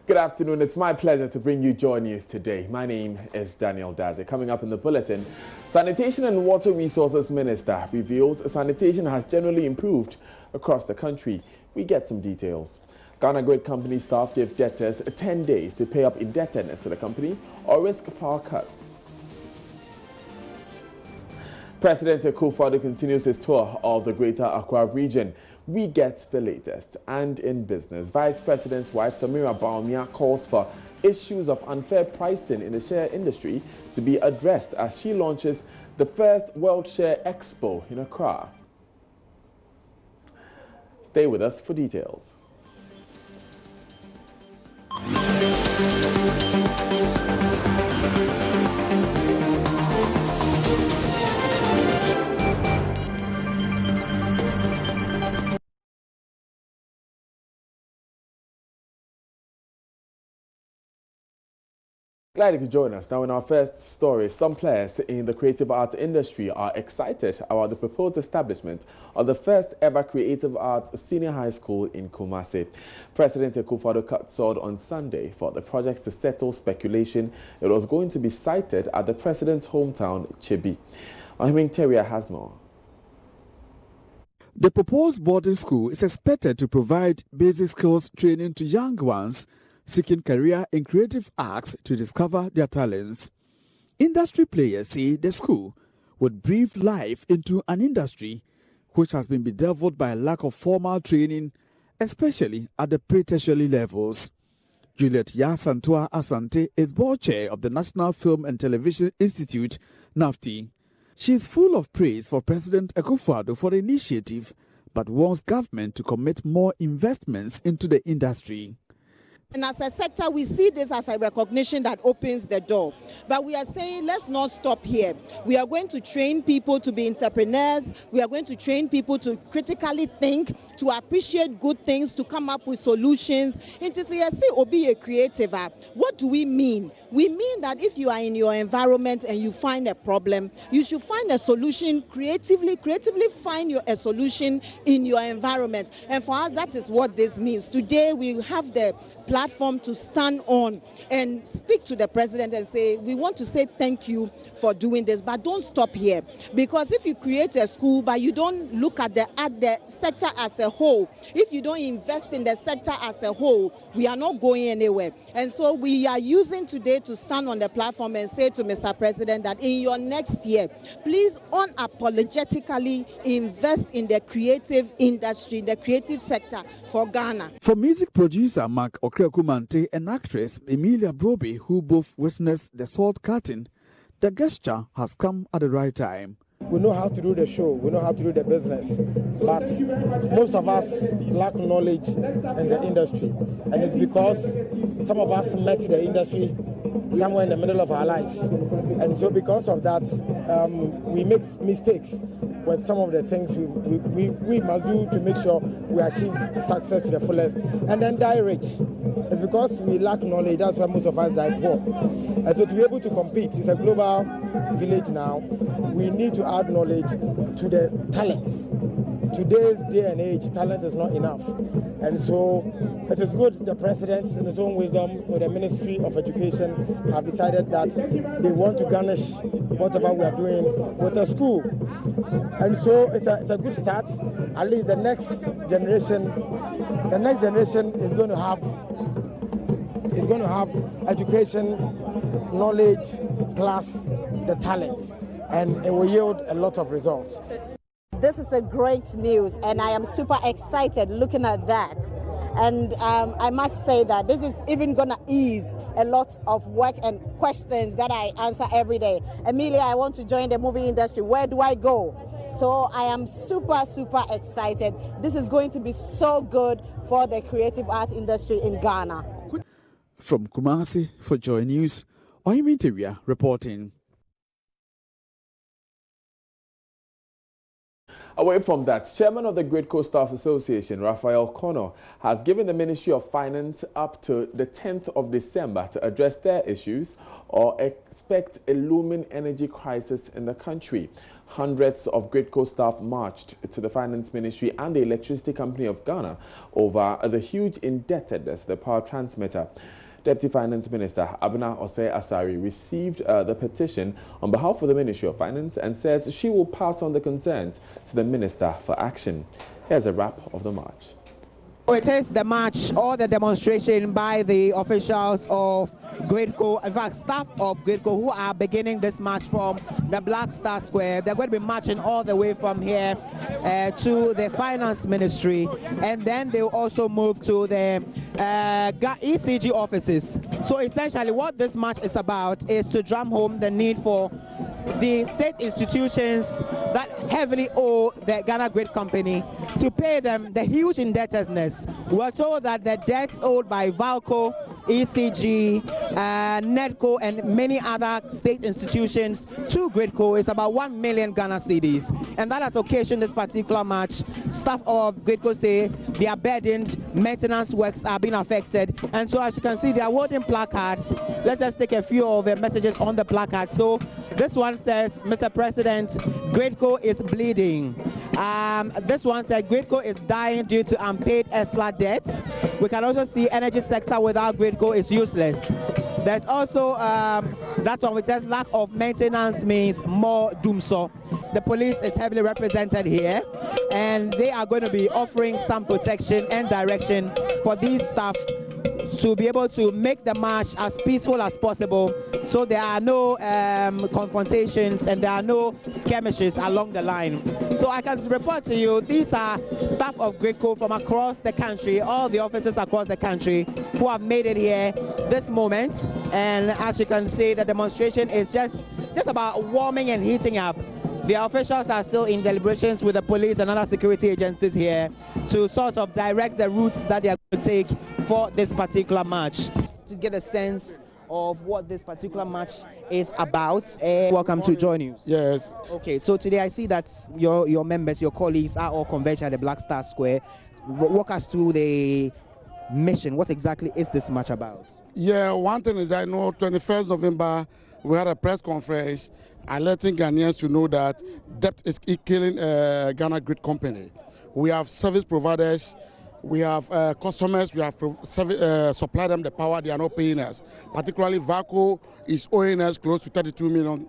Good afternoon. It's my pleasure to bring you JoyNews today. My name is Daniel Daze. Coming up in the bulletin, Sanitation and Water Resources Minister reveals sanitation has generally improved across the country. We get some details. Ghana Grid company staff give debtors 10 days to pay up indebtedness to the company or risk power cuts. President Akufo-Addo continues his tour of the Greater Accra region. We get the latest. And in business, Vice President's wife Samira Baumia calls for issues of unfair pricing in the share industry to be addressed as she launches the first World Share Expo in Accra. Stay with us for details. Glad you could join us. Now, in our first story, some players in the creative arts industry are excited about the proposed establishment of the first ever creative arts senior high school in Kumasi. President Akufo-Addo cut sword on Sunday for the project to settle speculation it was going to be sited at the president's hometown, Chebi. Ohiming Teria has more. The proposed boarding school is expected to provide basic skills training to young ones seeking career in creative arts to discover their talents. Industry players say the school would breathe life into an industry which has been bedeviled by a lack of formal training, especially at the pre-tertiary levels. Juliet Yasantua Asante is board chair of the National Film and Television Institute, NAFTI. She is full of praise for President Akufo-Addo for the initiative, but wants government to commit more investments into the industry. And as a sector, we see this as a recognition that opens the door. But we are saying, let's not stop here. We are going to train people to be entrepreneurs. We are going to train people to critically think, to appreciate good things, to come up with solutions. And to say, be a creative. What do we mean? We mean that if you are in your environment and you find a problem, you should find a solution creatively find a solution in your environment. And for us, that is what this means. Today, we have the platform to stand on and speak to the president and say, we want to say thank you for doing this, but don't stop here. Because if you create a school, but you don't look at the sector as a whole, if you don't invest in the sector as a whole, we are not going anywhere. And so we are using today to stand on the platform and say to Mr. President that in your next year, please unapologetically invest in the creative industry, the creative sector for Ghana. For music producer Mark Okrekumante and actress Emilia Broby, who both witnessed the sword cutting, the gesture has come at the right time. We know how to do the show, we know how to do the business, but most of us lack knowledge in the industry. And it's because some of us met the industry somewhere in the middle of our lives. And so because of that, we make mistakes with some of the things we must do to make sure we achieve success to the fullest and then die rich. It's because we lack knowledge, that's why most of us die poor. And so to be able to compete, it's a global village now, we need to add knowledge to the talents. Today's day and age, talent is not enough. And so it is good the president, in his own wisdom, with the Ministry of Education, have decided that they want to garnish whatever we are doing with a school. And so it's a good start. At least the next generation is going to have education, knowledge, plus the talent, and it will yield a lot of results. This is a great news, and I am super excited looking at that. And I must say that this is even going to ease a lot of work and questions that I answer every day. Emilia, I want to join the movie industry. Where do I go? So I am super excited. This is going to be so good for the creative arts industry in Ghana. From Kumasi for JoyNews, Ohiming Teria reporting. Away from that, Chairman of the GridCo Staff Association, Raphael Connor, has given the Ministry of Finance up to the 10th of December to address their issues or expect a looming energy crisis in the country. Hundreds of GridCo staff marched to the Finance Ministry and the Electricity Company of Ghana over the huge indebtedness of the power transmitter. Deputy Finance Minister Abena Osei Asari received the petition on behalf of the Ministry of Finance and says she will pass on the concerns to the Minister for action. Here's a wrap of the march. It is the march or the demonstration by the officials of GridCo, in fact, staff of GridCo, who are beginning this march from the Black Star Square. They're going to be marching all the way from here to the Finance Ministry, and then they'll also move to the ECG offices. So essentially what this march is about is to drum home the need for the state institutions that heavily owe the Ghana Grid Company to pay them the huge indebtedness. We're told that the debts owed by Valco, ECG, NEDCO, and many other state institutions to GridCo is about 1 million Ghana cedis. And that has occasioned this particular march. Staff of GridCo say they are burdened, maintenance works are being affected. And so as you can see, they are holding placards. Let's just take a few of the messages on the placard. So this one says, Mr. President, GridCo is bleeding. This one said GridCo is dying due to unpaid ESLA debts. We can also see energy sector without GridCo is useless. There's also that one which says lack of maintenance means more doomso. The police is heavily represented here, and they are going to be offering some protection and direction for these staff to be able to make the march as peaceful as possible, so there are no confrontations and there are no skirmishes along the line. So I can report to you, these are staff of GridCo from across the country, all the offices across the country who have made it here this moment. And as you can see, the demonstration is just about warming and heating up. The officials are still in deliberations with the police and other security agencies here to sort of direct the routes that they are going to take for this particular march. To get a sense of what this particular march is about, welcome to JoyNews. Yes. Okay, so today I see that your members, your colleagues are all converged at the Black Star Square. Walk us through the mission. What exactly is this march about? Yeah, one thing is I know 21st November we had a press conference alerting Ghanaians to know that debt is killing Ghana Grid Company. We have service providers, we have customers, we have supplied them the power, they are not paying us. Particularly VACO is owing us close to $32 million.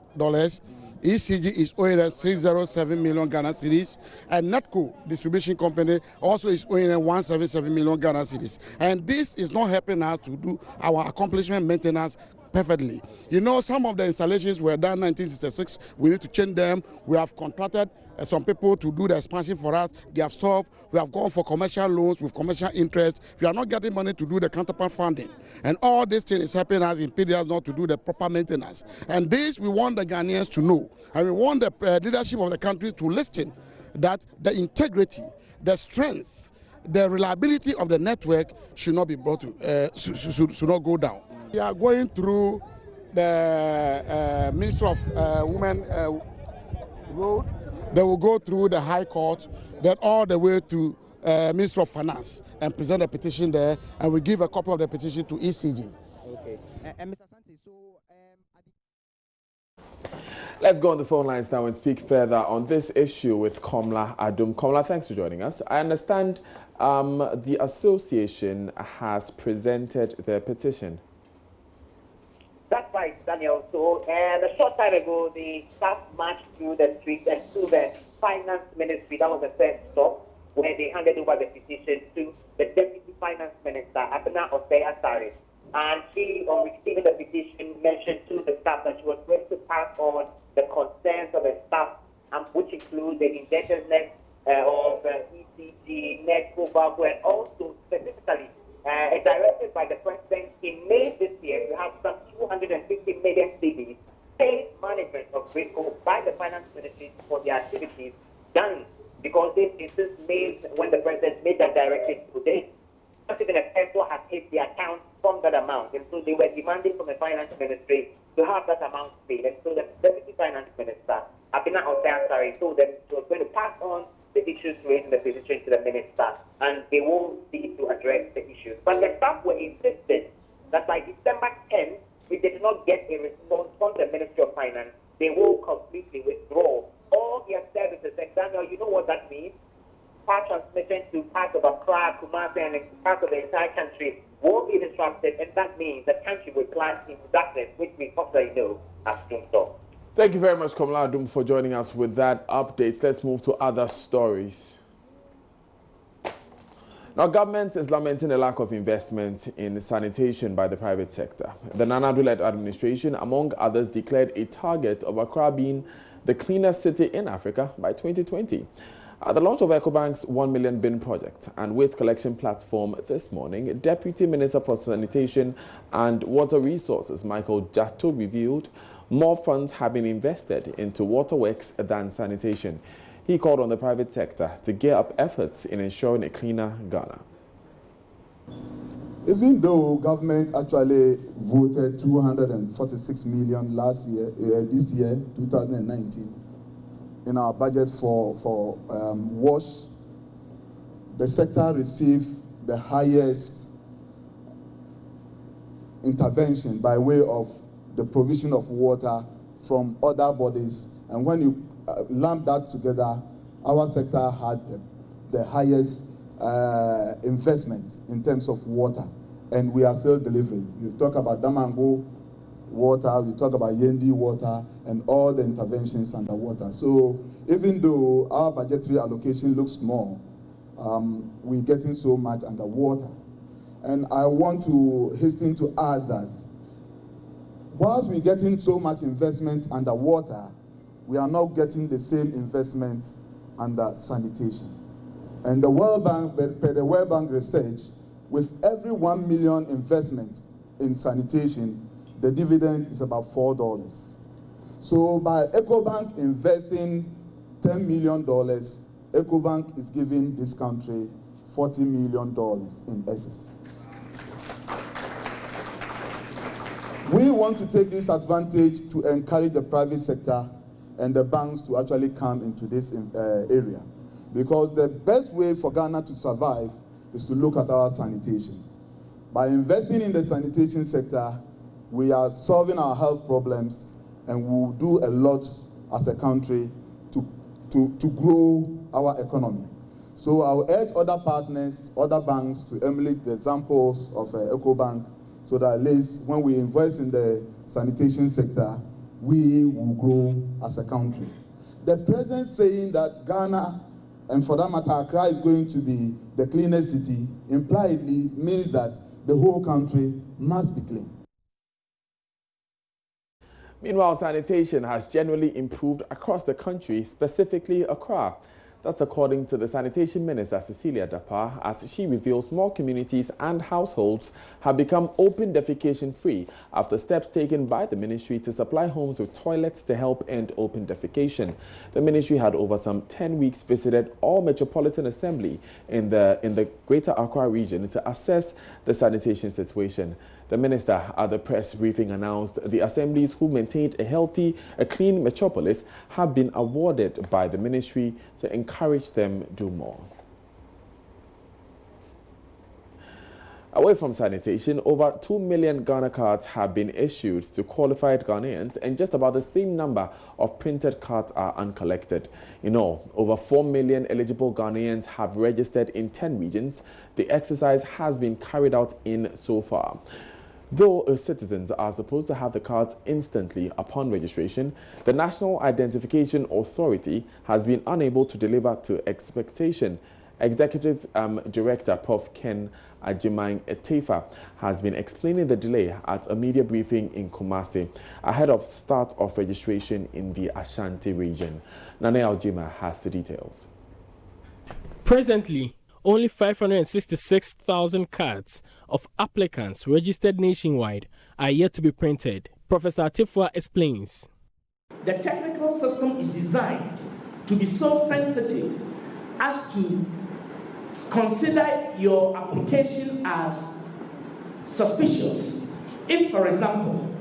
ECG is owing us 607 million Ghana cedis, and NEDCO distribution company also is owing us 177 million Ghana cedis. And this is not helping us to do our accomplishment maintenance perfectly. You know, some of the installations were done in 1966. We need to change them. We have contracted some people to do the expansion for us. They have stopped. We have gone for commercial loans with commercial interest. We are not getting money to do the counterpart funding. And all this thing is helping us, impeding us not to do the proper maintenance. And this we want the Ghanaians to know. And we want the leadership of the country to listen that the integrity, the strength, the reliability of the network should not be brought to, should not go down. We are going through the Ministry of Women Road. They will go through the High Court, then all the way to Ministry of Finance and present a petition there, and we give a copy of the petition to ECG. Okay. And Mr. Santi, so let's go on the phone lines now and speak further on this issue with Komla Adum. Komla, thanks for joining us. I understand the association has presented their petition. That's right, Daniel. So, a short time ago, the staff marched through the streets and to the Finance Ministry. That was the first stop where they handed over the petition to the Deputy Finance Minister, Abena Osei Asari. And she, on receiving the petition, mentioned to the staff that she was going to pass on the concerns of the staff, which include the indebtedness of ECG, NEDCO, VACO, and also specifically a directive by the President in May this year. We have some 250 million cedis paid management of GridCo by the Finance Ministry for their activities done, because this is since May when the President made that directive today. Not even a peso has hit the account from that amount, and so they were demanding from the Finance Ministry to have that amount paid. And so the Deputy Finance Minister Abina Osansari told them she was going to pass on the issues raised in the petition to the minister, and they will see to address the issues. But the staff were insistent that by December 10th, if they did not get a response from the Ministry of Finance, they will completely withdraw all their services. And Daniel, you know what that means? Power transmission to parts of Accra, Kumasi, and parts of the entire country will be disrupted, and that means the country will plunge into darkness, which we also know as doomsday. Thank you very much, Komla Adum, for joining us with that update. Let's move to other stories. Now, government is lamenting a lack of investment in sanitation by the private sector. The Nana Addo-led administration, among others, declared a target of Accra being the cleanest city in Africa by 2020. At the launch of EcoBank's 1 million bin project and waste collection platform this morning, Deputy Minister for Sanitation and Water Resources, Michael Jatto, revealed more funds have been invested into waterworks than sanitation. He called on the private sector to gear up efforts in ensuring a cleaner Ghana. Even though government actually voted 246 million last year, this year, 2019, in our budget for WASH, the sector received the highest intervention by way of the provision of water from other bodies. And when you lump that together, our sector had the highest investment in terms of water, and we are still delivering. You talk about Damango water, we talk about Yendi water, and all the interventions underwater. So even though our budgetary allocation looks small, we're getting so much underwater. And I want to hasten to add that whilst we're getting so much investment underwater, we are not getting the same investment under sanitation. And the World Bank, per the World Bank research, with every 1 million investment in sanitation, the dividend is about $4. So by EcoBank investing $10 million, EcoBank is giving this country $40 million in assets. We want to take this advantage to encourage the private sector and the banks to actually come into this area. Because the best way for Ghana to survive is to look at our sanitation. By investing in the sanitation sector, we are solving our health problems, and we will do a lot as a country to grow our economy. So I will urge other partners, other banks to emulate the examples of EcoBank, so that at least when we invest in the sanitation sector, we will grow as a country. The president saying that Ghana, and for that matter, Accra, is going to be the cleanest city, impliedly means that the whole country must be clean. Meanwhile, sanitation has generally improved across the country, specifically Accra. That's according to the Sanitation Minister, Cecilia Dapar, as she reveals more communities and households have become open defecation free after steps taken by the ministry to supply homes with toilets to help end open defecation. The ministry had over some 10 weeks visited all Metropolitan Assembly in the Greater Accra region to assess the sanitation situation. The minister at the press briefing announced the assemblies who maintained a clean metropolis have been awarded by the ministry to encourage them to do more. Away from sanitation, over 2 million Ghana cards have been issued to qualified Ghanaians, and just about the same number of printed cards are uncollected. In all, over 4 million eligible Ghanaians have registered in 10 regions. The exercise has been carried out in so far. Though citizens are supposed to have the cards instantly upon registration, the National Identification Authority has been unable to deliver to expectation. Executive Director Prof. Ken Ajimang Etefa has been explaining the delay at a media briefing in Kumasi ahead of start of registration in the Ashanti region. Nane Aljima has the details. Presently, only 566,000 cards of applicants registered nationwide are yet to be printed. Professor Atifua explains. The technical system is designed to be so sensitive as to consider your application as suspicious. If, for example,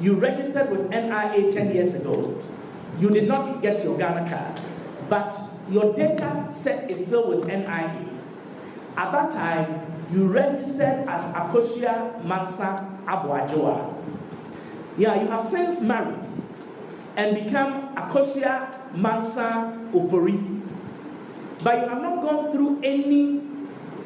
you registered with NIA 10 years ago you did not get your Ghana card, but your data set is still with NIA. At that time, you registered as Akosua Mansa Abuajoa. Yeah, you have since married and become Akosua Mansa Ofori. But you have not gone through any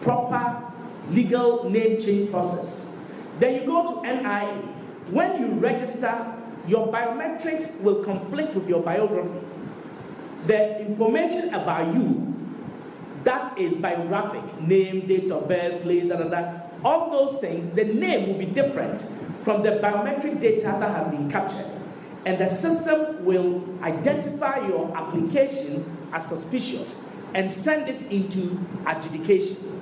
proper legal name change process. Then you go to NIA. When you register, your biometrics will conflict with your biography. The information about you, that is biographic, name, date of birth, place, all those things, the name will be different from the biometric data that has been captured. And the system will identify your application as suspicious and send it into adjudication.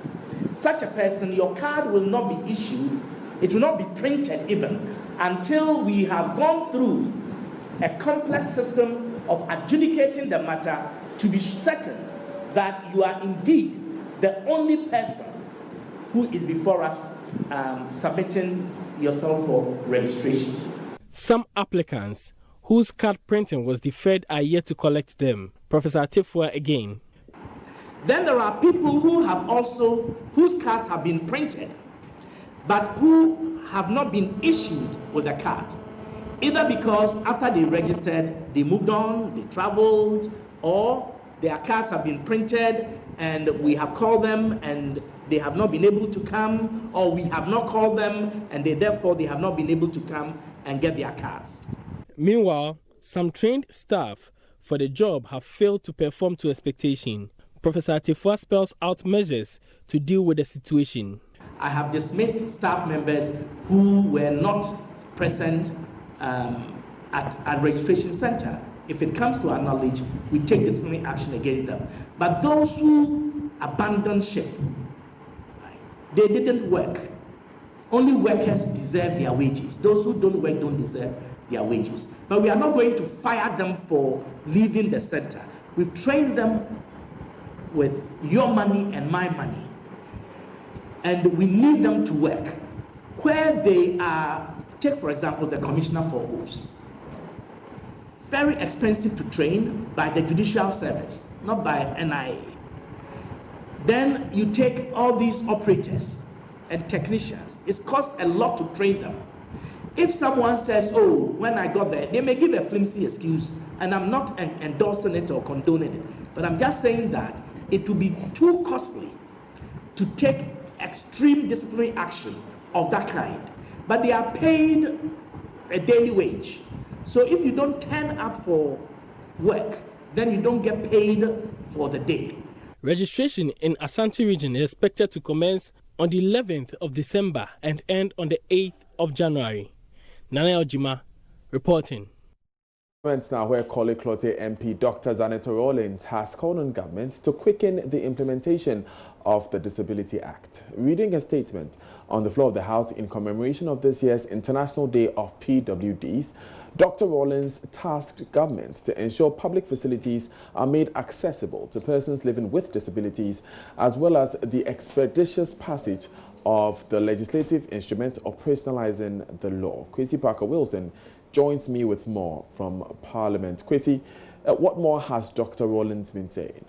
Such a person, your card will not be issued, it will not be printed even, until we have gone through a complex system of adjudicating the matter to be certain that you are indeed the only person who is before us submitting yourself for registration. Some applicants whose card printing was deferred are yet to collect them. Professor Atifua again. Then there are people who have also, whose cards have been printed, but who have not been issued with a card. Either because after they registered, they moved on, they traveled, or their cards have been printed and we have called them and they have not been able to come, or we have not called them and therefore they have not been able to come and get their cards. Meanwhile, some trained staff for the job have failed to perform to expectation. Professor Atifua spells out measures to deal with the situation. I have dismissed staff members who were not present at registration center. If it comes to our knowledge, we take disciplinary action against them. But those who abandoned ship, they didn't work. Only workers deserve their wages. Those who don't work don't deserve their wages. But we are not going to fire them for leaving the center. We've trained them with your money and my money. And we need them to work. Where they are, take for example the Commissioner for Oaths. Very expensive to train by the Judicial Service, not by NIA. Then you take all these operators and technicians. It's cost a lot to train them. If someone says, oh, when I got there, they may give a flimsy excuse, and I'm not endorsing it or condoning it, but I'm just saying that it will be too costly to take extreme disciplinary action of that kind. But they are paid a daily wage. So if you don't turn up for work, then you don't get paid for the day. Registration in Ashanti region is expected to commence on the 11th of December and end on the 8th of January. Nana Ojima reporting. Now, where Korle Klottey MP Dr. Zanetta Rawlings has called on government to quicken the implementation of the Disability Act. Reading a statement on the floor of the House in commemoration of this year's International Day of PWDs, Dr. Rawlings tasked government to ensure public facilities are made accessible to persons living with disabilities, as well as the expeditious passage of the legislative instruments operationalizing the law. Kwesi Parker-Wilson joins me with more from Parliament. Kwesi, what more has Dr. Rawlings been saying?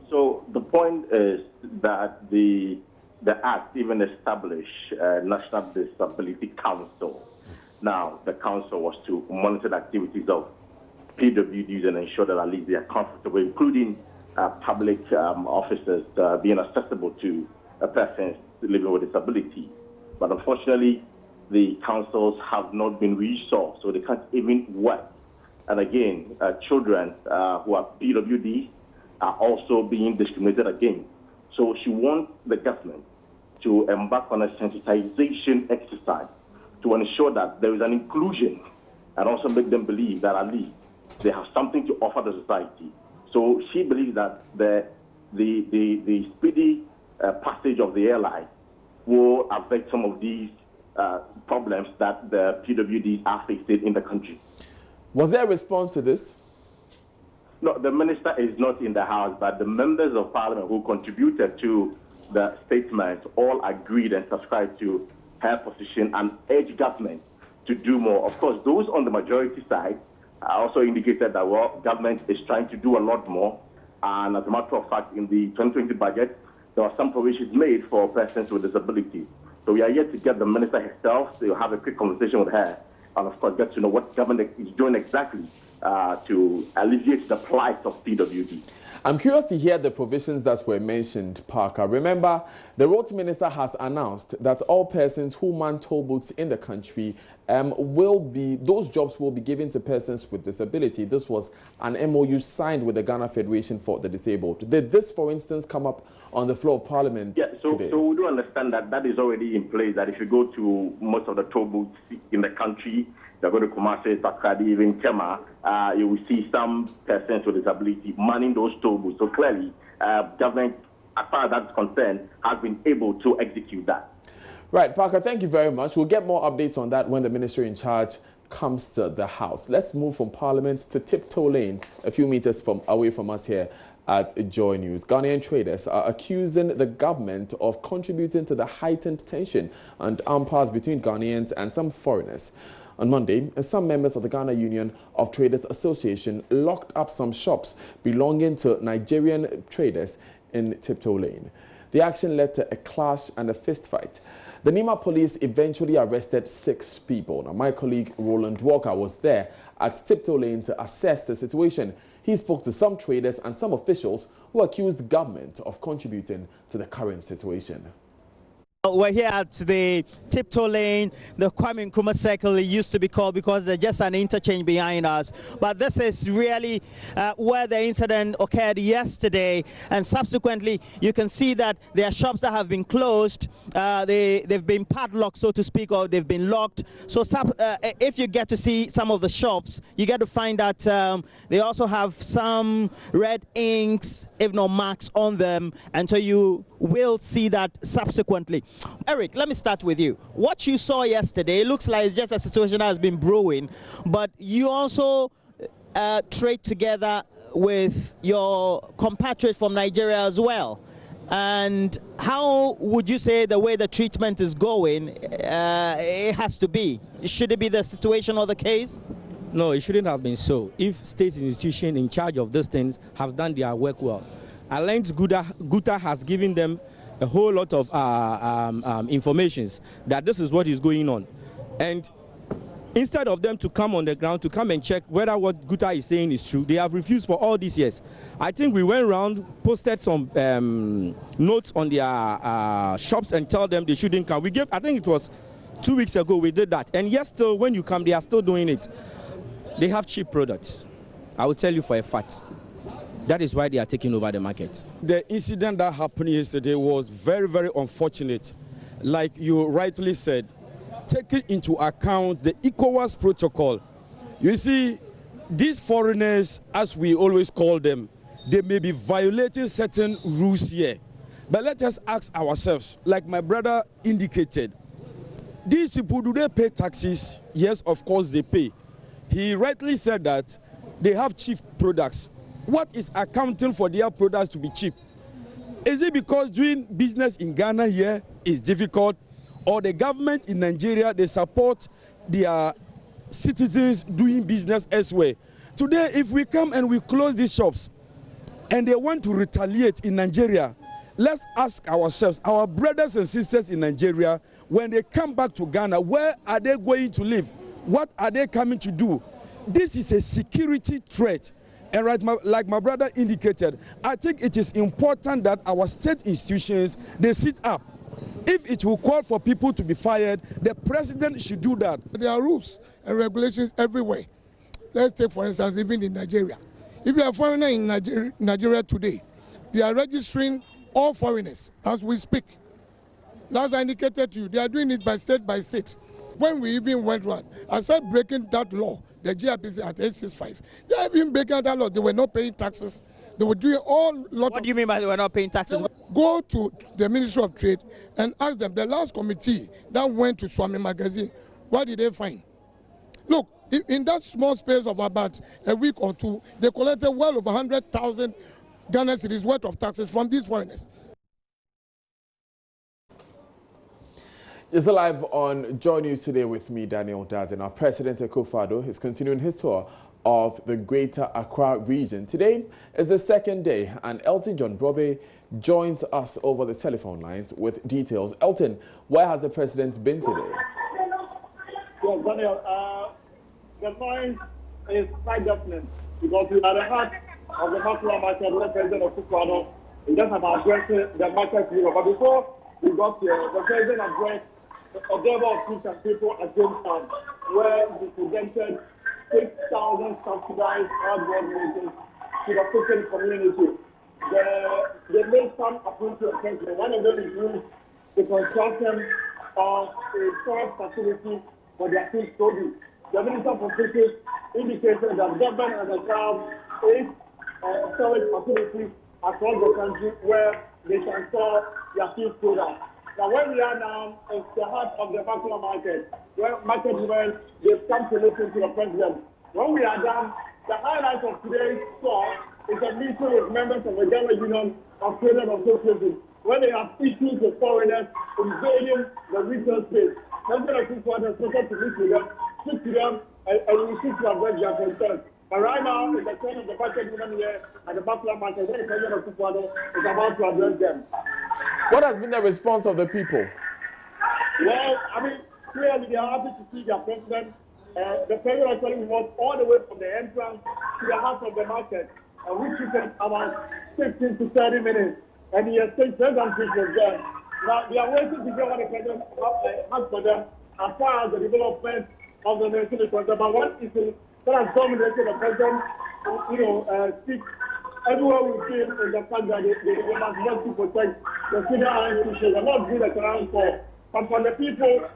So the point is that the Act even established a National Disability Council. Now, the council was to monitor the activities of PWDs and ensure that at least they are comfortable, including public officers being accessible to persons living with disability. But unfortunately, the councils have not been resourced, so they can't even work. And again, children who are PWDs are also being discriminated against. So she wants the government to embark on a sensitization exercise to ensure that there is an inclusion and also make them believe that at least they have something to offer the society. So she believes that the speedy passage of the airline will affect some of these problems that the PWDs are facing in the country. Was there a response to this? No, the minister is not in the House, but the members of Parliament who contributed to the statement all agreed and subscribed to her position and urged government to do more. Of course, those on the majority side also indicated that, well, government is trying to do a lot more. And as a matter of fact, in the 2020 budget, there are some provisions made for persons with disability. So we are yet to get the minister herself to have a quick conversation with her, and of course get to know what government is doing exactly to alleviate the plight of PWD. I'm curious to hear the provisions that were mentioned, Parker. Remember, the road minister has announced that all persons who man toll booths in the country those jobs will be given to persons with disability. This was an MOU signed with the Ghana Federation for the Disabled. Did this, for instance, come up on the floor of Parliament today? So we do understand that that is already in place, that if you go to most of the toll booths in the country, they're going to Kumasi, Takadi, even Kema, you will see some persons with disability manning those toll booths. So clearly, government, as far as that's concerned, has been able to execute that. Right, Parker, thank you very much. We'll get more updates on that when the minister in charge comes to the House. Let's move from Parliament to Tiptoe Lane, a few meters away from us here at JoyNews. Ghanaian traders are accusing the government of contributing to the heightened tension and impasse between Ghanaians and some foreigners. On Monday, some members of the Ghana Union of Traders Association locked up some shops belonging to Nigerian traders in Tiptoe Lane. The action led to a clash and a fistfight. The Nima police eventually arrested 6 people. Now, my colleague Roland Walker was there at Tiptoe Lane to assess the situation. He spoke to some traders and some officials who accused the government of contributing to the current situation. We're here at the Tiptoe Lane, the Kwame Nkrumah Circle, it used to be called, because there's just an interchange behind us. But this is really where the incident occurred yesterday, and subsequently you can see that there are shops that have been closed. They've been padlocked, so to speak, or they've been locked. So if you get to see some of the shops, you get to find that they also have some red inks, if not marks, on them, and so you will see that subsequently. Eric, let me start with you. What you saw yesterday, it looks like it's just a situation that has been brewing, but you also trade together with your compatriots from Nigeria as well. And how would you say the way the treatment is going, it has to be? Should it be the situation or the case? No, it shouldn't have been so. If state institutions in charge of these things have done their work well. Alliance Guta has given them a whole lot of informations that this is what is going on. And instead of them to come on the ground to come and check whether what Guta is saying is true, they have refused for all these years. I think we went around, posted some notes on their shops and tell them they shouldn't come. We gave, I think it was 2 weeks ago we did that. And yes, still when you come, they are still doing it. They have cheap products. I will tell you for a fact. That is why they are taking over the market. The incident that happened yesterday was very, very unfortunate. Like you rightly said, taking into account the ECOWAS protocol. You see, these foreigners, as we always call them, they may be violating certain rules here. But let us ask ourselves, like my brother indicated, these people, do they pay taxes? Yes, of course they pay. He rightly said that they have cheap products. What is accounting for their products to be cheap? Is it because doing business in Ghana here is difficult, or the government in Nigeria, they support their citizens doing business elsewhere? Today, if we come and we close these shops and they want to retaliate in Nigeria, let's ask ourselves, our brothers and sisters in Nigeria, when they come back to Ghana, where are they going to live? What are they coming to do? This is a security threat. And right, like my brother indicated, I think it is important that our state institutions, they sit up. If it will call for people to be fired, the president should do that. There are rules and regulations everywhere. Let's take, for instance, even in Nigeria. If you are a foreigner in Nigeria today, they are registering all foreigners as we speak. As I indicated to you, they are doing it by state. When we even went round, I started breaking that law, the GRPC at 865. They have been breaking that law. They were not paying taxes. They were doing What do you mean by they were not paying taxes? Go to the Ministry of Trade and ask them. The last committee that went to Swami Magazine, what did they find? Look, in that small space of about a week or two, they collected well over 100,000 Ghana cedis worth of taxes from these foreigners. It's live on JoyNews today with me, Daniel Dazin. Our President Akufo-Addo is continuing his tour of the Greater Accra region. Today is the second day, and Elton John Brobe joins us over the telephone lines with details. Elton, where has the president been today? Well, Daniel, the point is quite definite because we are the heart of the macro market where President of Kukwano is just about addressing the market leader. But before we got here, the president addressed a level of troops and people at Jamestown, where he presented 6,000 subsidized hardboard meters to the fishing community. They made some approach to attention. One of them includes the construction of a storage facility for their fish produce. The Minister for Fisheries indicated that government has established 8 storage facilities across the country where they can store their fish products. Now, where we are now is the heart of the macro market, where market women, they've come to listen to the president. When we are done, the highlight of today's talk is a meeting with members of the Ghana Union of Traders Association, where they have issues with foreigners invading the retail space. President Kukwano has spoken to meet with them, speak to them, and we seek to address their concerns. But right now, in the turn of the market women here at the macro market, where the President of Kukwano is about to address them. What has been the response of the people? Well, I mean, clearly they are happy to see their president. The president actually walked all the way from the entrance to the heart of the market, which took about 15 to 30 minutes. And he has taken pleasantries with them. Now, they are waiting to get what the president has for them as far as the development of the nation is concerned. But one issue that has dominated the president, speak everywhere we see in the fact that they must want to protect the senior institutions and not be the ground for. But for the people,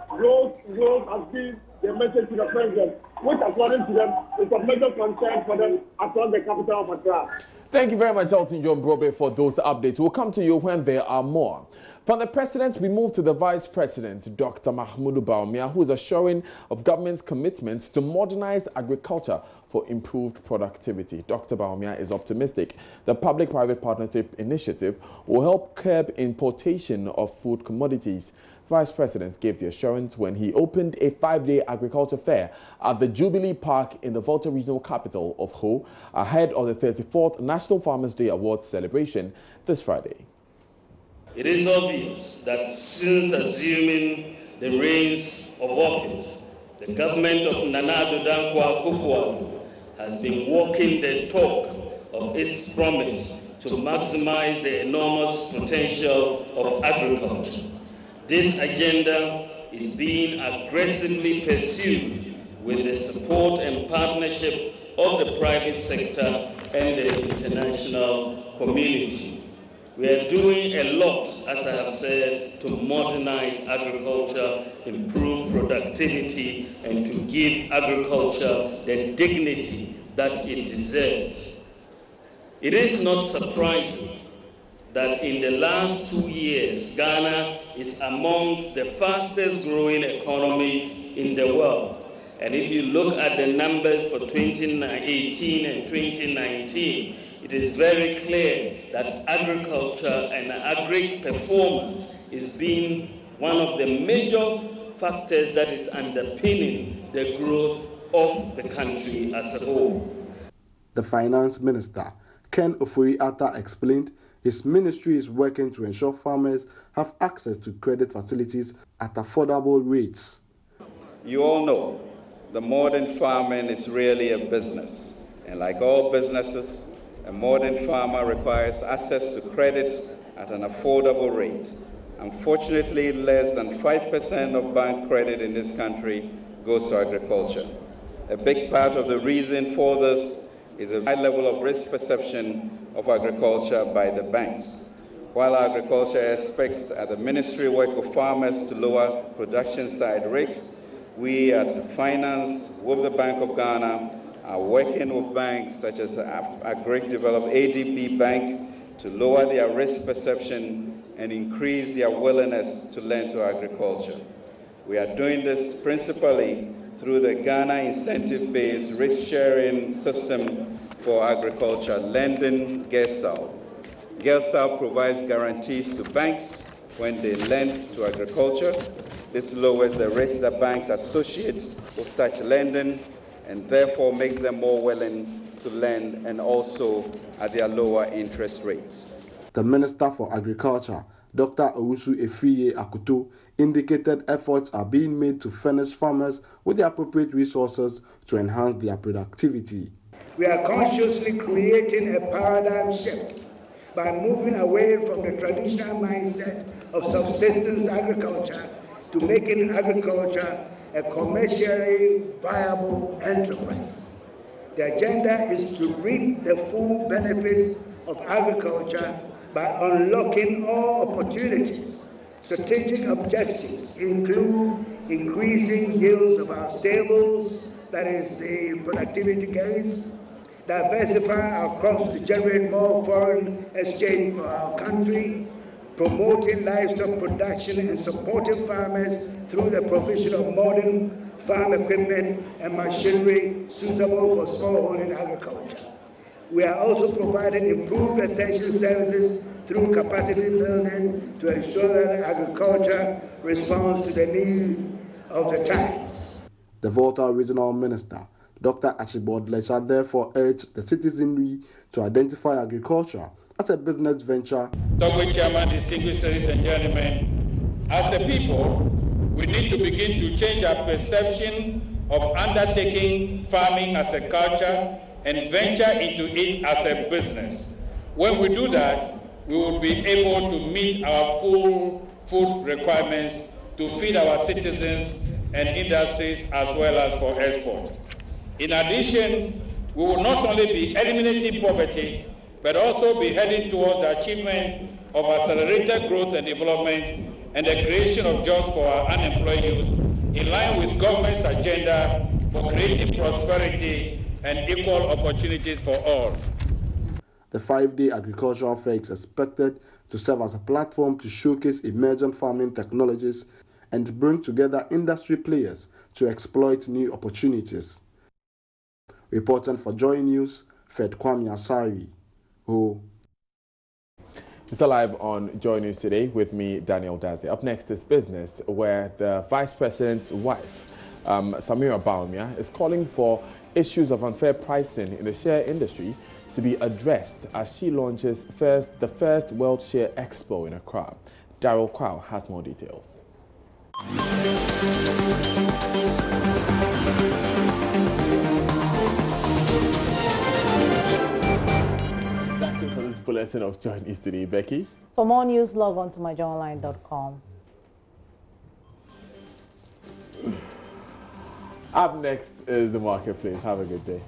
growth has been the message to the president, which according to them is a major concern for them across the capital of Accra. Thank you very much, Elton John Brobe, for those updates. We'll come to you when there are more. From the president, we move to the vice president, Dr. Mahmoud Bawumia, who is assuring of government's commitments to modernize agriculture for improved productivity. Dr. Bawumia is optimistic the public-private partnership initiative will help curb importation of food commodities. Vice President gave the assurance when he opened a 5-day agriculture fair at the Jubilee Park in the Volta regional capital of Ho, ahead of the 34th National Farmers' Day Awards celebration this Friday. It is obvious that since assuming the reins of office, the government of Nana Addo Dankwa Akufo-Addo has been walking the talk of its promise to maximize the enormous potential of agriculture. This agenda is being aggressively pursued with the support and partnership of the private sector and the international community. We are doing a lot, as I have said, to modernize agriculture, improve productivity, and to give agriculture the dignity that it deserves. It is not surprising that in the last 2 years, Ghana is amongst the fastest growing economies in the world. And if you look at the numbers for 2018 and 2019, it is very clear that agriculture and agri performance is being one of the major factors that is underpinning the growth of the country as a whole. The Finance Minister, Ken Ofori-Atta, explained his ministry is working to ensure farmers have access to credit facilities at affordable rates. You all know the modern farming is really a business. And like all businesses, a modern farmer requires access to credit at an affordable rate. Unfortunately, less than 5% of bank credit in this country goes to agriculture. A big part of the reason for this is a high level of risk perception of agriculture by the banks. While agriculture expects at the Ministry work with farmers to lower production side risks, we at Finance with the Bank of Ghana are working with banks such as Agric-Develop ADB Bank to lower their risk perception and increase their willingness to lend to agriculture. We are doing this principally through the Ghana incentive-based risk-sharing system for agriculture lending, GESAL. GESAL provides guarantees to banks when they lend to agriculture. This lowers the risk that banks associate with such lending and therefore makes them more willing to lend and also at their lower interest rates. The Minister for Agriculture, Dr. Owusu Efriye Akoto, indicated efforts are being made to furnish farmers with the appropriate resources to enhance their productivity. We are consciously creating a paradigm shift by moving away from the traditional mindset of subsistence agriculture to making agriculture a commercially viable enterprise. The agenda is to reap the full benefits of agriculture by unlocking all opportunities. Strategic objectives include increasing yields of our stables, that is the productivity gains, diversify our crops to generate more foreign exchange for our country, promoting livestock production and supporting farmers through the provision of modern farm equipment and machinery suitable for smallholder agriculture. We are also providing improved extension services through capacity building to ensure that agriculture responds to the needs of the times. The Volta Regional Minister, Dr. Archibald Lecha, therefore urged the citizenry to identify agriculture as a business venture. Dr. Chairman, distinguished ladies and gentlemen, as a people, we need to begin to change our perception of undertaking farming as a culture and venture into it as a business. When we do that, we will be able to meet our full food requirements to feed our citizens and industries as well as for export. In addition, we will not only be eliminating poverty, but also be heading towards the achievement of accelerated growth and development and the creation of jobs for our unemployed youth, in line with government's agenda for creating prosperity and equal opportunities for all. The 5-day agricultural fair is expected to serve as a platform to showcase emergent farming technologies and bring together industry players to exploit new opportunities. Reporting for JoyNews, Fred Kwame Asari. It's live on JoyNews today with me, Daniel Daze. Up next is business, where the Vice President's wife, Samira Baumia, is calling for issues of unfair pricing in the share industry to be addressed as she launches the first World Share Expo in Accra. Daryl Kwao has more details. That's it for this bulletin of JoyNews today, Becky. For more news, log on to myjoyonline.com. Up next is the marketplace. Have a good day.